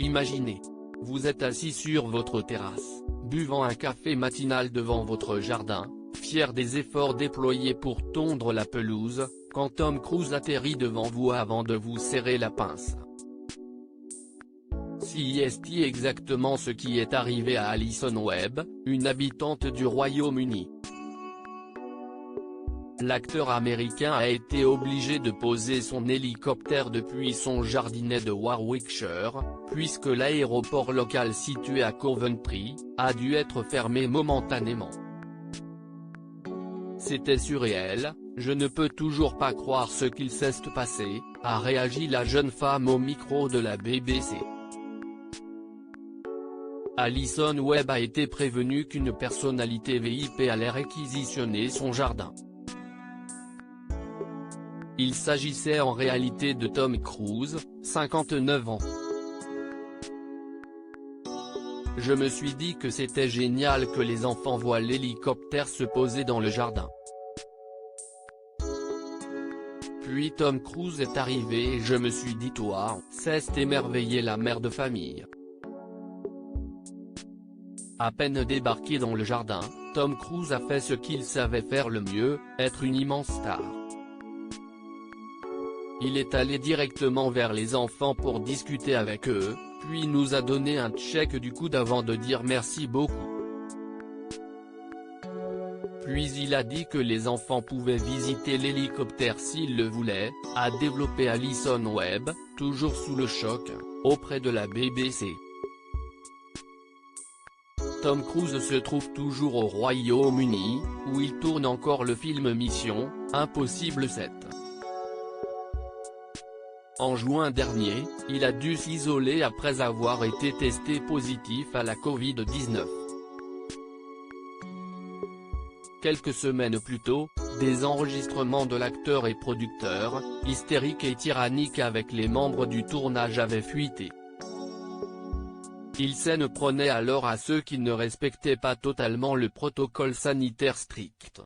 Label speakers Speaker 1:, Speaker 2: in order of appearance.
Speaker 1: Imaginez. Vous êtes assis sur votre terrasse, buvant un café matinal devant votre jardin, fier des efforts déployés pour tondre la pelouse, quand Tom Cruise atterrit devant vous avant de vous serrer la pince. C'est exactement ce qui est arrivé à Alison Webb, une habitante du Royaume-Uni. L'acteur américain a été obligé de poser son hélicoptère depuis son jardinet de Warwickshire, puisque l'aéroport local situé à Coventry a dû être fermé momentanément. C'était surréel, je ne peux toujours pas croire ce qu'il s'est passé, a réagi la jeune femme au micro de la BBC. Alison Webb a été prévenue qu'une personnalité VIP allait réquisitionner son jardin. Il s'agissait en réalité de Tom Cruise, 59 ans. Je me suis dit que c'était génial que les enfants voient l'hélicoptère se poser dans le jardin. Puis Tom Cruise est arrivé et je me suis dit toi, c'est émerveillé la mère de famille. À peine débarqué dans le jardin, Tom Cruise a fait ce qu'il savait faire le mieux, être une immense star. Il est allé directement vers les enfants pour discuter avec eux, puis nous a donné un chèque du coude avant de dire merci beaucoup. Puis il a dit que les enfants pouvaient visiter l'hélicoptère s'ils le voulaient, a développé Alison Webb, toujours sous le choc, auprès de la BBC. Tom Cruise se trouve toujours au Royaume-Uni, où il tourne encore le film Mission Impossible 7. En juin dernier, il a dû s'isoler après avoir été testé positif à la Covid-19. Quelques semaines plus tôt, des enregistrements de l'acteur et producteur, hystérique et tyrannique avec les membres du tournage avaient fuité. Il s'en prenait alors à ceux qui ne respectaient pas totalement le protocole sanitaire strict.